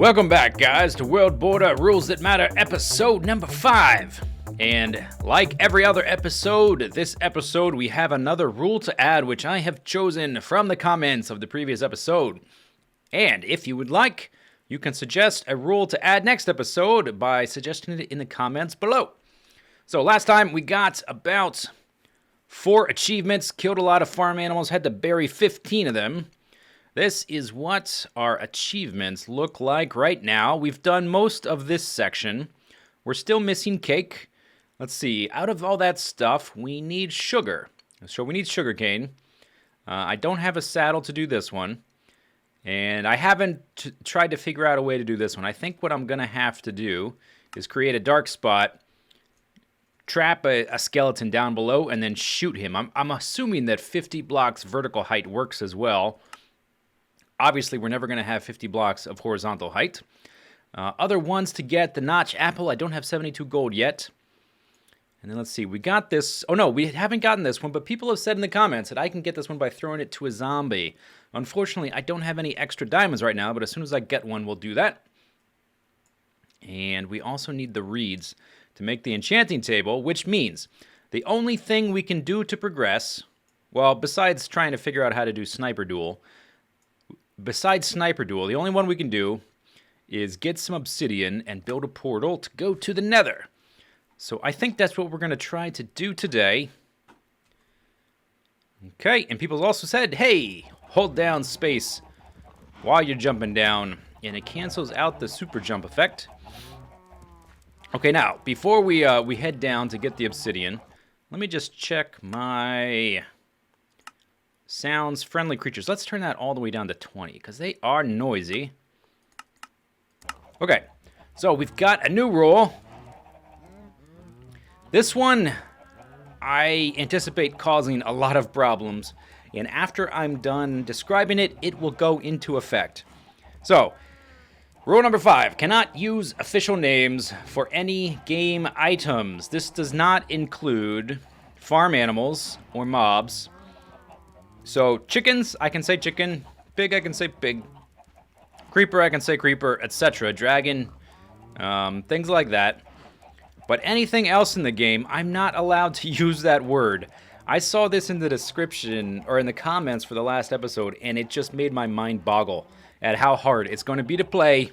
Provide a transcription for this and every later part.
Welcome back, guys, to World Border Rules That Matter, episode number 5. And like every other episode, this episode we have another rule to add, which I have chosen from the comments of the previous episode. And if you would like, you can suggest a rule to add next episode by suggesting it in the comments below. So last time we got about 4 achievements, killed a lot of farm animals, had to bury 15 of them. This is what our achievements look like right now. We've done most of this section. We're still missing cake. Let's see, out of all that stuff, we need sugar. So we need sugarcane. I don't have a saddle to do this one. And I haven't tried to figure out a way to do this one. I think what I'm going to have to do is create a dark spot, trap a skeleton down below, and then shoot him. I'm assuming that 50 blocks vertical height works as well. Obviously, we're never going to have 50 blocks of horizontal height. Other ones to get, the notch apple. I don't have 72 gold yet. And then let's see, we got this. Oh no, we haven't gotten this one, but people have said in the comments that I can get this one by throwing it to a zombie. Unfortunately, I don't have any extra diamonds right now, but as soon as I get one, we'll do that. And we also need the reeds to make the enchanting table, which means the only thing we can do to progress, well, besides trying to figure out how to do sniper duel, the only one we can do is get some obsidian and build a portal to go to the Nether. So I think that's what we're going to try to do today. Okay, and people also said, hey, hold down space while you're jumping down, and it cancels out the super jump effect. Okay, now, before we head down to get the obsidian, let me just check my sounds, friendly creatures. Let's turn that all the way down to 20, because they are noisy. Okay, so we've got a new rule. This one, I anticipate causing a lot of problems, and after I'm done describing it, it will go into effect. So, rule number 5, cannot use official names for any game items. This does not include farm animals or mobs. So, chickens, I can say chicken. Pig, I can say pig. Creeper, I can say creeper, etc. Dragon, things like that. But anything else in the game, I'm not allowed to use that word. I saw this in the description, or in the comments for the last episode, and it just made my mind boggle at how hard it's going to be to play.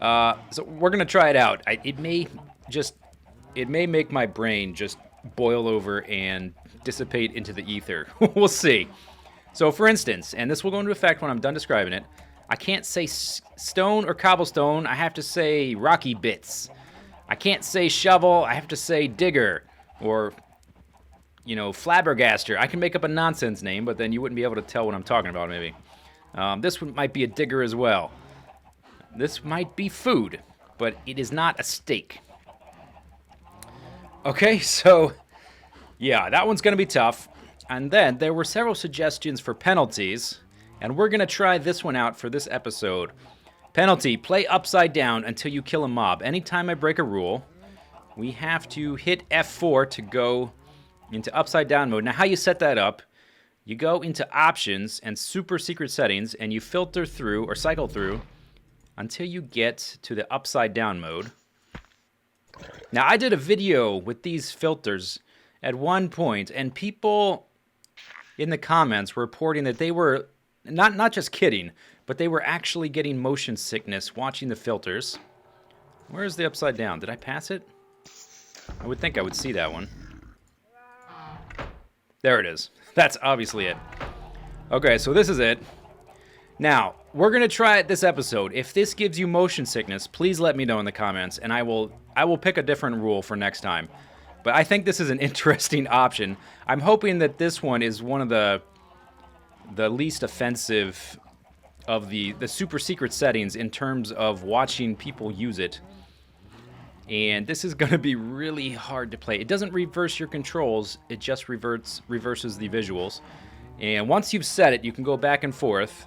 So we're going to try it out. It may make my brain just boil over and dissipate into the ether. We'll see. So for instance, and this will go into effect when I'm done describing it, I can't say stone or cobblestone. I have to say rocky bits. I can't say shovel. I have to say digger or, flabbergaster. I can make up a nonsense name, but then you wouldn't be able to tell what I'm talking about maybe. This one might be a digger as well. This might be food, but it is not a steak. Okay, so yeah, that one's going to be tough. And then there were several suggestions for penalties, and we're going to try this one out for this episode. Penalty, play upside down until you kill a mob. Anytime I break a rule, we have to hit F4 to go into upside down mode. Now, how you set that up, you go into options and super secret settings, and you filter through or cycle through until you get to the upside down mode. Now, I did a video with these filters at one point, and people in the comments were reporting that they were not just kidding, but they were actually getting motion sickness watching the filters. Where's the upside down? Did I pass it? I would think I would see that one. There it is. That's obviously it. Okay, so this is it. Now, we're going to try it this episode. If this gives you motion sickness, please let me know in the comments, and I will pick a different rule for next time. But I think this is an interesting option. I'm hoping that this one is one of the least offensive of the super secret settings in terms of watching people use it. And this is going to be really hard to play. It doesn't reverse your controls, it just reverses the visuals. And once you've set it, you can go back and forth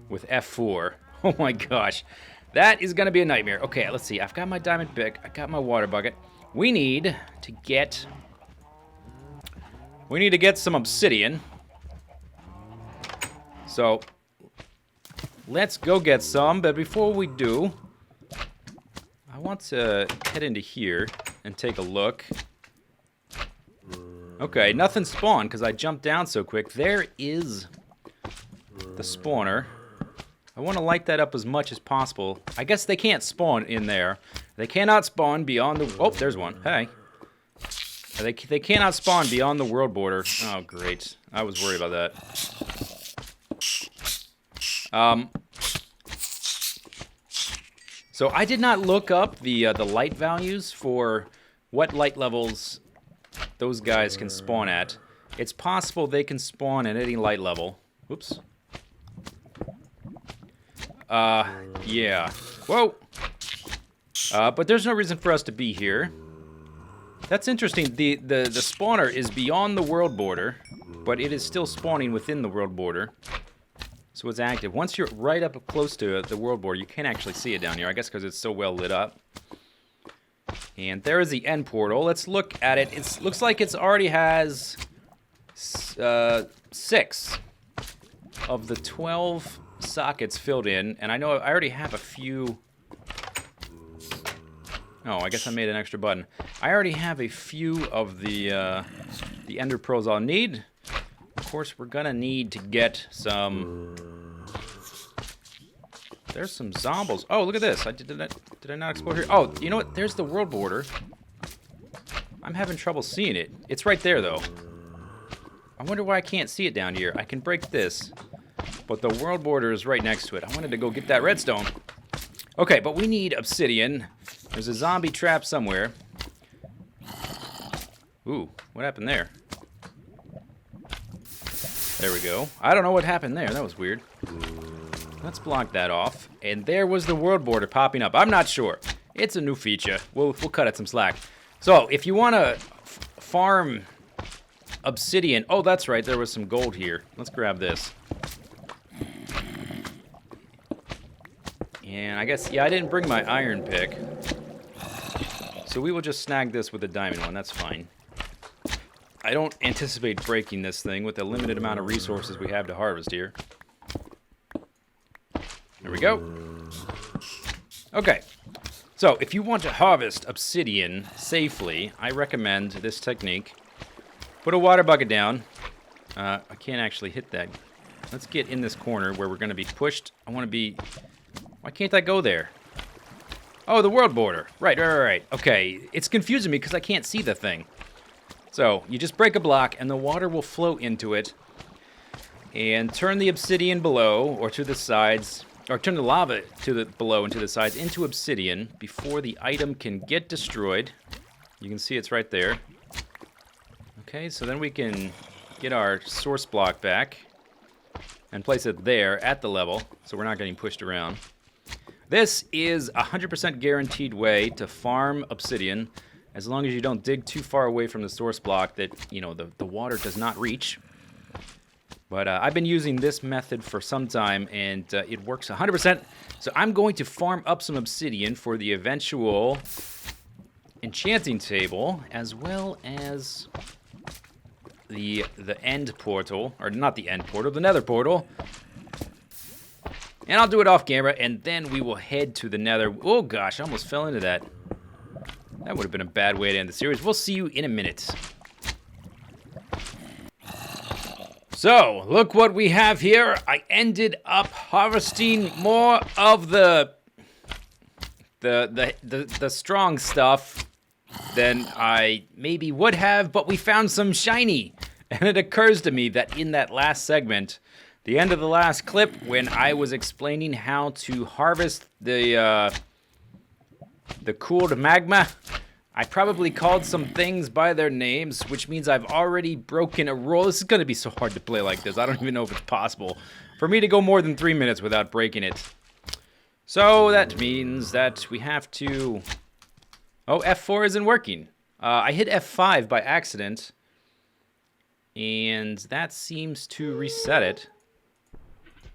with F4. Oh my gosh, that is going to be a nightmare. Okay, let's see. I've got my diamond pick, I got my water bucket. We need to get some obsidian. So let's go get some. But before we do, I want to head into here and take a look. Okay, nothing spawned because I jumped down so quick. There is the spawner. I want to light that up as much as possible. I guess they can't spawn in there. They cannot spawn beyond the... Oh, there's one. Hey. They cannot spawn beyond the world border. Oh, great. I was worried about that. So I did not look up the light values for what light levels those guys can spawn at. It's possible they can spawn at any light level. Whoops. Yeah. Whoa! But there's no reason for us to be here. That's interesting. The spawner is beyond the world border, but it is still spawning within the world border. So it's active. Once you're right up close to the world border, you can't actually see it down here, I guess because it's so well lit up. And there is the end portal. Let's look at it. It looks like it already has 6 of the 12 sockets filled in, and I know I already have a few. Oh, I guess I made an extra button. I already have a few of the ender pearls I'll need. Of course, we're gonna need to get some. There's some zombies. Oh, look at this. Did I not explore here? Oh, you know what? There's the world border. I'm having trouble seeing it. It's right there, though. I wonder why I can't see it down here. I can break this, but the world border is right next to it. I wanted to go get that redstone. Okay, but we need obsidian. There's a zombie trap somewhere. Ooh, what happened there? There we go. I don't know what happened there. That was weird. Let's block that off. And there was the world border popping up. I'm not sure. It's a new feature. We'll cut it some slack. So, if you want to farm obsidian... Oh, that's right. There was some gold here. Let's grab this. And I guess... Yeah, I didn't bring my iron pick. So we will just snag this with a diamond one. That's fine. I don't anticipate breaking this thing with the limited amount of resources we have to harvest here. There we go. Okay. So, if you want to harvest obsidian safely, I recommend this technique. Put a water bucket down. I can't actually hit that. Let's get in this corner where we're going to be pushed. I want to be... Why can't I go there? Oh, the world border. Right. Okay. It's confusing me because I can't see the thing. So, you just break a block and the water will flow into it. And turn the obsidian below or to the sides... Or turn the lava to the below and to the sides into obsidian before the item can get destroyed. You can see it's right there. Okay, so then we can get our source block back and place it there at the level so we're not getting pushed around. This is a 100% guaranteed way to farm obsidian as long as you don't dig too far away from the source block that, you know, the water does not reach. But I've been using this method for some time, and it works 100%. So I'm going to farm up some obsidian for the eventual enchanting table, as well as the end portal, or not the end portal, the nether portal. And I'll do it off camera, and then we will head to the nether. Oh gosh, I almost fell into that. That would have been a bad way to end the series. We'll see you in a minute. So, look what we have here. I ended up harvesting more of the strong stuff than I maybe would have, but we found some shiny. And it occurs to me that in that last segment, the end of the last clip, when I was explaining how to harvest the cooled magma, I probably called some things by their names, which means I've already broken a rule. This is going to be so hard to play like this. I don't even know if it's possible for me to go more than 3 minutes without breaking it. So that means that we have to... Oh, F4 isn't working. I hit F5 by accident, and that seems to reset it.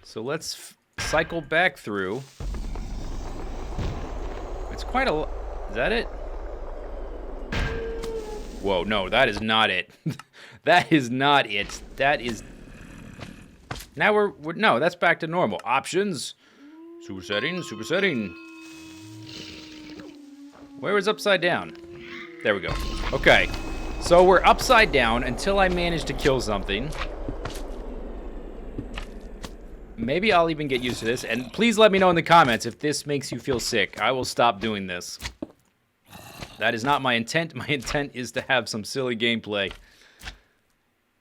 So let's cycle back through. It's quite a... Is that it? Whoa, no, that is not it. That is not it. That is... Now we're... No, that's back to normal. Options. Supersetting, supersetting. Where is upside down? There we go. Okay. So we're upside down until I manage to kill something. Maybe I'll even get used to this. And please let me know in the comments if this makes you feel sick. I will stop doing this. That is not my intent. My intent is to have some silly gameplay.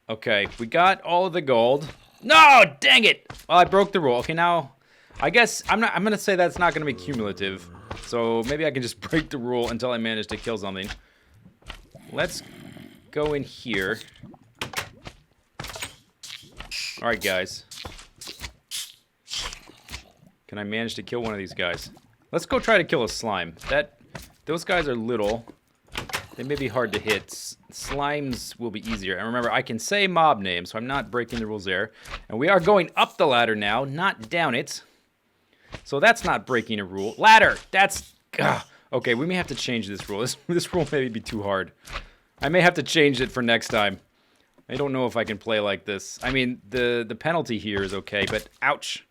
Okay, we got all of the gold. No, dang it! Well, I broke the rule. Okay, now, I guess I'm gonna say that's not gonna be cumulative. So maybe I can just break the rule until I manage to kill something. Let's go in here. All right, guys. Can I manage to kill one of these guys? Let's go try to kill a slime. Those guys are little. They may be hard to hit. Slimes will be easier. And remember, I can say mob names, so I'm not breaking the rules there. And we are going up the ladder now, not down it. So that's not breaking a rule. Ladder! That's... Okay, we may have to change this rule. This rule may be too hard. I may have to change it for next time. I don't know if I can play like this. I mean, the penalty here is okay, but ouch.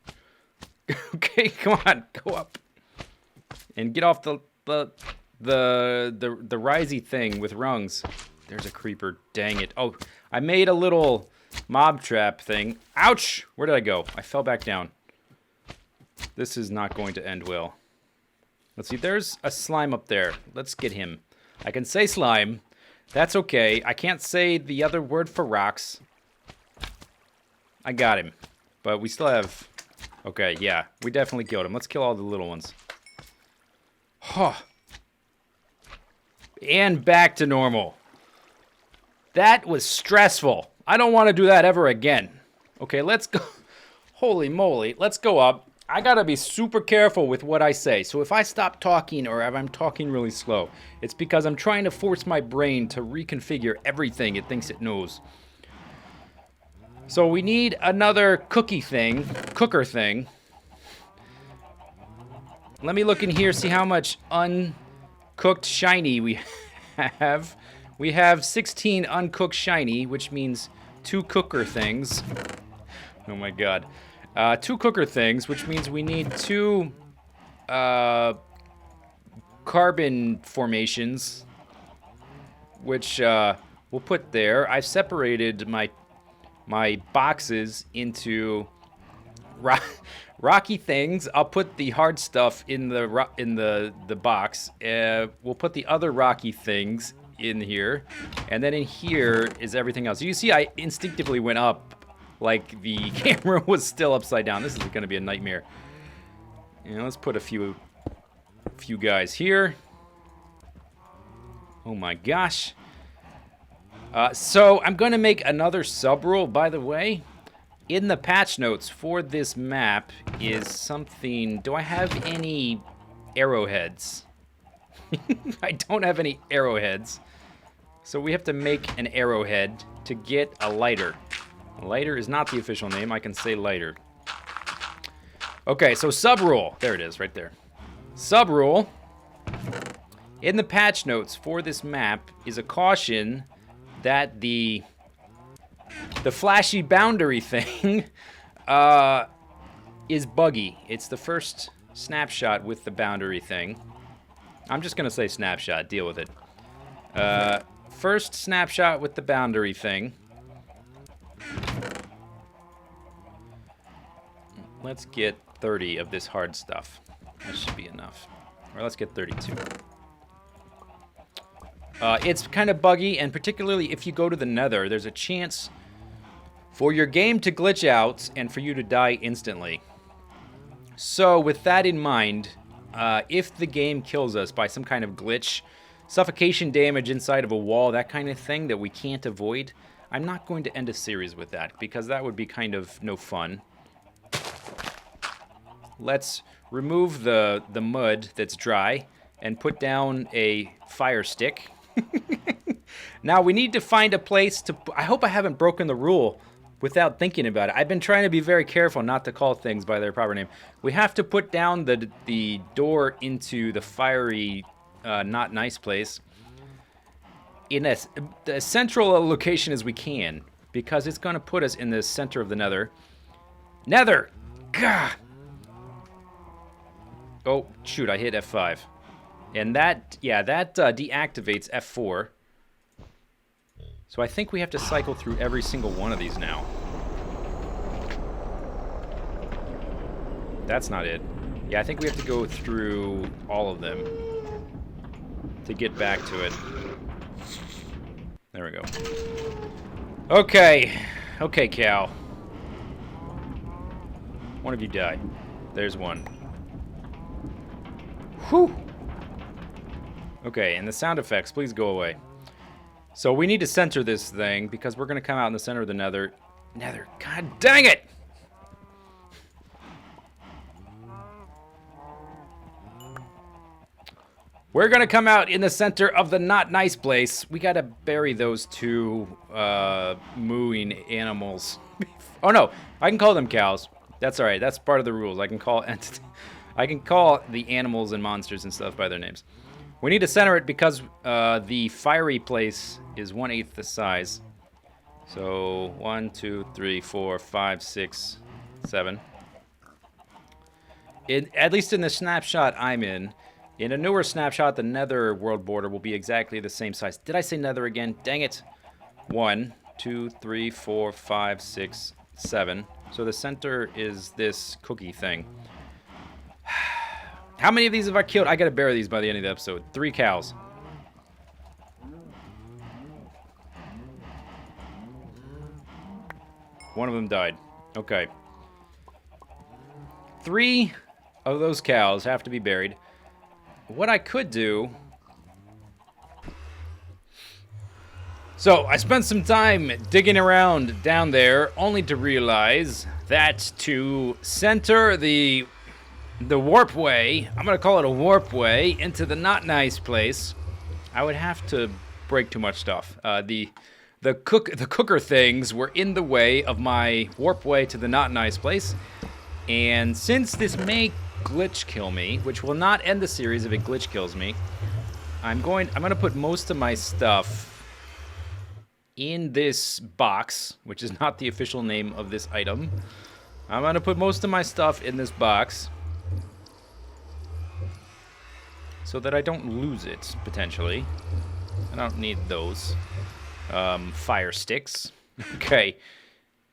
Okay, come on, go up. And get off the risey thing with rungs. There's a creeper, dang it. Oh, I made a little mob trap thing. Ouch! Where did I go? I fell back down. This is not going to end well. Let's see, there's a slime up there. Let's get him. I can say slime. That's okay. I can't say the other word for rocks. I got him. But we still have... Okay, yeah. We definitely killed him. Let's kill all the little ones. Huh. And back to normal. That was stressful. I don't want to do that ever again. Okay, let's go. Holy moly. Let's go up. I gotta be super careful with what I say. So if I stop talking or if I'm talking really slow, it's because I'm trying to force my brain to reconfigure everything it thinks it knows. So we need another cooker thing. Let me look in here, see how much uncooked shiny we have. We have 16 uncooked shiny, which means 2 cooker things. Oh my god. 2 cooker things, which means we need 2 carbon formations, which we'll put there. I've separated my boxes into rocky things. I'll put the hard stuff in the box. We'll put the other rocky things in here, and then in here is everything else. You see, I instinctively went up like the camera was still upside down. This is going to be a nightmare. And let's put a few guys here. Oh my gosh. So I'm going to make another sub-rule, by the way. In the patch notes for this map is something... Do I have any arrowheads? I don't have any arrowheads. So we have to make an arrowhead to get a lighter. Lighter is not the official name. I can say lighter. Okay, so sub-rule. There it is, right there. Sub-rule. In the patch notes for this map is a caution that the flashy boundary thing is buggy. It's the first snapshot with the boundary thing. I'm just going to say snapshot. Deal with it. First snapshot with the boundary thing. Let's get 30 of this hard stuff. That should be enough. Or let's get 32. It's kind of buggy, and particularly if you go to the Nether, there's a chance for your game to glitch out and for you to die instantly. So with that in mind, if the game kills us by some kind of glitch, suffocation damage inside of a wall, that kind of thing that we can't avoid, I'm not going to end a series with that, because that would be kind of no fun. Let's remove the mud that's dry and put down a fire stick. Now we need to find a place to... I hope I haven't broken the rule without thinking about it. I've been trying to be very careful not to call things by their proper name. We have to put down the door into the fiery, not nice place in as central a location as we can, because it's going to put us in the center of the Nether. Nether! Gah! Oh, shoot, I hit F5. And that, yeah, that deactivates F4. So I think we have to cycle through every single one of these now. That's not it. Yeah, I think we have to go through all of them to get back to it. There we go. Okay. Okay, Cal. One of you died. There's one. Whew. Okay, and the sound effects, please go away. So we need to center this thing because we're going to come out in the center of the Nether. Nether, god dang it! We're going to come out in the center of the not nice place. We got to bury those two mooing animals. Oh no, I can call them cows. That's all right. That's part of the rules. I can call the animals and monsters and stuff by their names. We need to center it because the fiery place is 1/8 the size. So 1, 2, 3, 4, 5, 6, 7. At least in the snapshot I'm in. In a newer snapshot, the Nether world border will be exactly the same size. Did I say Nether again? Dang it. 1, 2, 3, 4, 5, 6, 7. So the center is this cookie thing. How many of these have I killed? I gotta bury these by the end of the episode. 3 cows. One of them died. Okay. 3 of those cows have to be buried. What I could do... So, I spent some time digging around down there, only to realize that to center the warp way, I'm going to call it a warp way, into the not nice place, I would have to break too much stuff. The cooker things were in the way of my warp way to the not nice place, and since this may glitch kill me, which will not end the series if it glitch kills me, I'm going to put most of my stuff in this box, which is not the official name of this item. I'm going to put most of my stuff in this box so that I don't lose it, potentially. I don't need those. Fire sticks. Okay.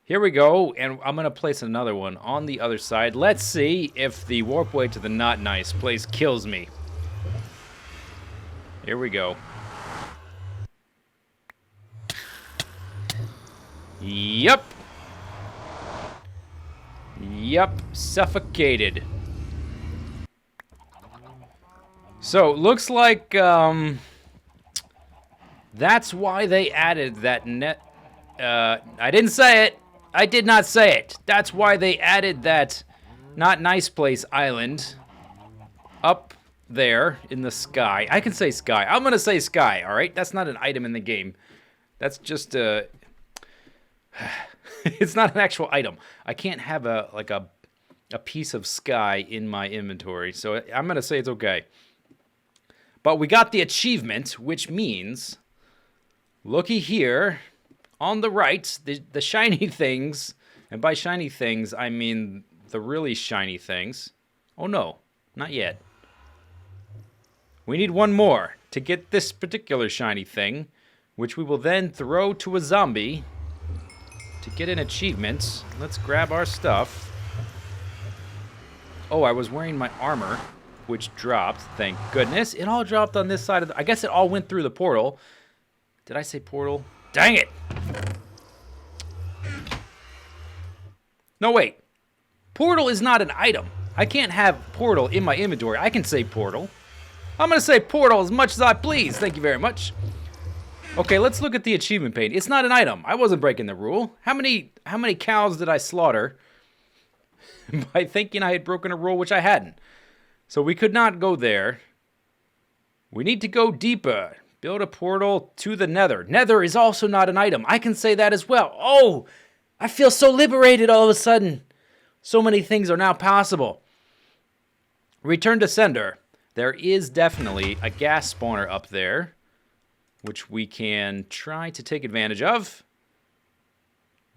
Here we go, and I'm going to place another one on the other side. Let's see if the warp way to the not nice place kills me. Here we go. Yup. Yup, suffocated. So, looks like, that's why they added that I didn't say it. I did not say it. That's why they added that not nice place island up there in the sky. I can say sky. I'm going to say sky, all right? That's not an item in the game. That's just it's not an actual item. I can't have a piece of sky in my inventory, so I'm going to say it's okay. But we got the achievement, which means, looky here, on the right, the shiny things, and by shiny things, I mean the really shiny things. Oh no, not yet. We need one more to get this particular shiny thing, which we will then throw to a zombie to get an achievement. Let's grab our stuff. Oh, I was wearing my armor, which dropped, thank goodness. It all dropped on this side of the... I guess it all went through the portal. Did I say portal? Dang it! No, wait. Portal is not an item. I can't have portal in my inventory. I can say portal. I'm going to say portal as much as I please. Thank you very much. Okay, let's look at the achievement page. It's not an item. I wasn't breaking the rule. How many cows did I slaughter by thinking I had broken a rule, which I hadn't? So we could not go there. We need to go deeper. Build a portal to the Nether. Nether is also not an item. I can say that as well. Oh, I feel so liberated all of a sudden. So many things are now possible. Return to sender. There is definitely a gas spawner up there, which we can try to take advantage of.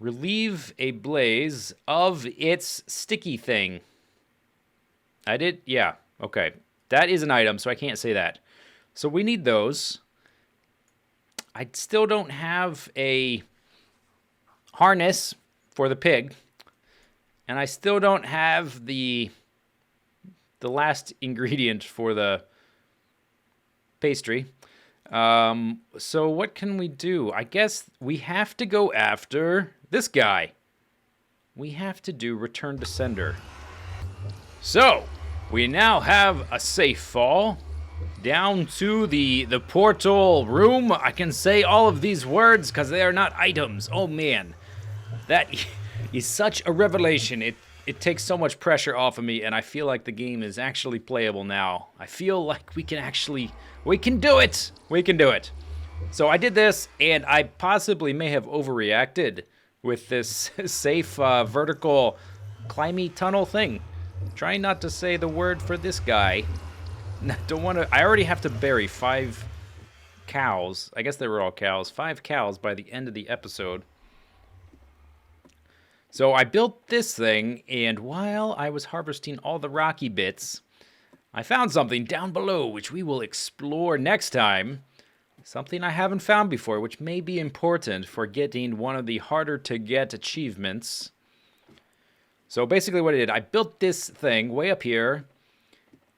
Relieve a blaze of its sticky thing. I did, yeah. Okay. That is an item, so I can't say that. So we need those. I still don't have a harness for the pig. And I still don't have the last ingredient for the pastry. So what can we do? I guess we have to go after this guy. We have to do return to sender. So, we now have a safe fall down to the portal room. I can say all of these words because they are not items. Oh man, that is such a revelation. It takes so much pressure off of me, and I feel like the game is actually playable now. I feel like we can do it. We can do it. So I did this, and I possibly may have overreacted with this safe vertical climby tunnel thing. Trying not to say the word for this guy. Don't want to. I already have to bury 5 cows. I guess they were all cows. 5 cows by the end of the episode. So I built this thing, and while I was harvesting all the rocky bits, I found something down below, which we will explore next time. Something I haven't found before, which may be important for getting one of the harder to get achievements. So basically what I did, I built this thing way up here,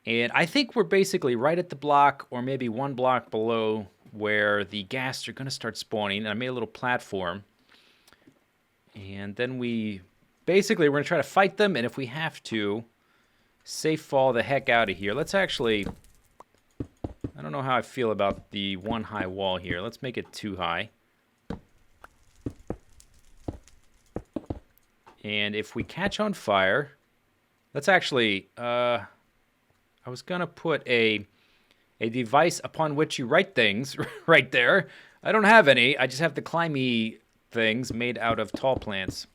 and I think we're basically right at the block, or maybe 1 block below, where the ghasts are going to start spawning, and I made a little platform. And then we're going to try to fight them, and if we have to, safe fall the heck out of here. Let's actually, I don't know how I feel about the 1 high wall here. Let's make it 2 high. And if we catch on fire, let's actually, I was going to put a device upon which you write things right there. I don't have any. I just have the climby things made out of tall plants.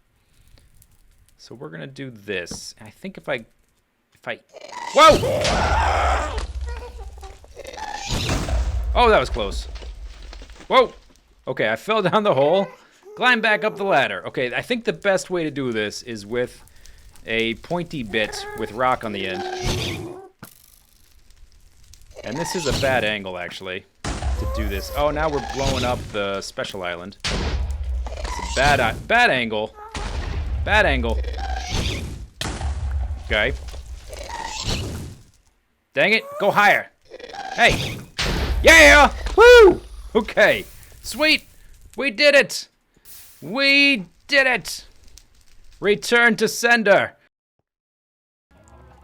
So we're going to do this. I think if I... Whoa! Oh, that was close. Whoa! Okay, I fell down the hole. Climb back up the ladder. Okay, I think the best way to do this is with a pointy bit with rock on the end. And this is a bad angle, actually, to do this. Oh, now we're blowing up the special island. It's a bad angle. Bad angle. Okay. Dang it, go higher. Hey. Yeah! Woo! Okay. Sweet. We did it. We did it! Return to sender!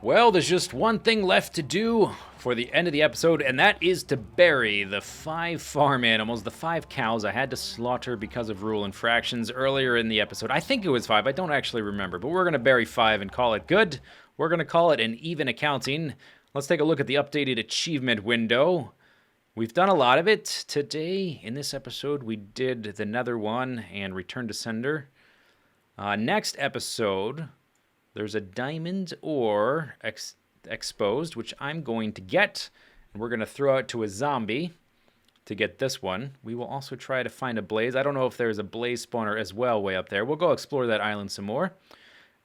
Well, there's just one thing left to do for the end of the episode, and that is to bury the 5 farm animals, the 5 cows I had to slaughter because of rule infractions earlier in the episode. I think it was 5, I don't actually remember, but we're going to bury 5 and call it good. We're going to call it an even accounting. Let's take a look at the updated achievement window. We've done a lot of it today. In this episode, we did the Nether one and return to sender. Next episode, there's a diamond ore exposed, which I'm going to get. And we're going to throw it to a zombie to get this one. We will also try to find a blaze. I don't know if there's a blaze spawner as well way up there. We'll go explore that island some more.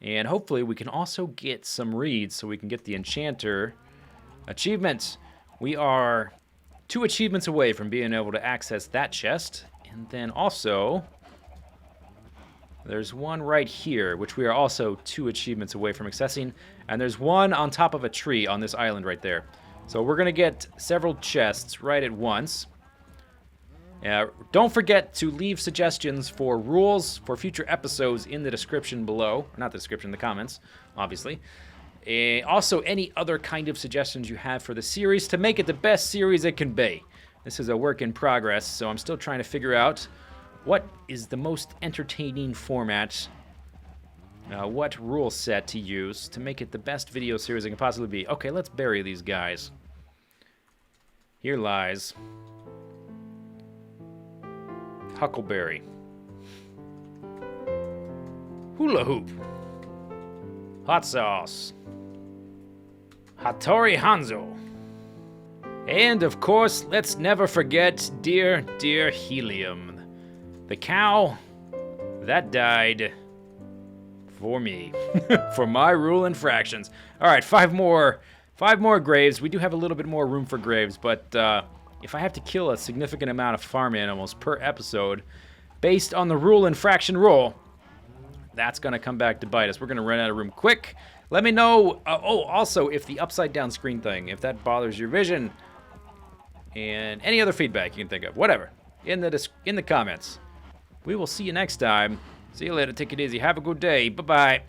And hopefully we can also get some reeds so we can get the enchanter achievements. We are 2 achievements away from being able to access that chest. And then also, there's one right here, which we are also 2 achievements away from accessing. And there's one on top of a tree on this island right there. So we're going to get several chests right at once. Don't forget to leave suggestions for rules for future episodes in the description below. Not the description, the comments, obviously. Also, any other kind of suggestions you have for the series to make it the best series it can be. This is a work in progress, so I'm still trying to figure out what is the most entertaining format, what rule set to use to make it the best video series it can possibly be. Okay, let's bury these guys. Here lies Huckleberry. Hula hoop. Hot sauce. Hattori Hanzo. And of course, let's never forget dear, dear Helium. The cow that died for me. For my rule infractions. Alright, 5 more 5 more graves. We do have a little bit more room for graves, but if I have to kill a significant amount of farm animals per episode, based on the rule infraction rule, that's going to come back to bite us. We're going to run out of room quick. Let me know, also, if the upside down screen thing, if that bothers your vision, and any other feedback you can think of, whatever, in the comments. We will see you next time. See you later. Take it easy. Have a good day. Bye-bye.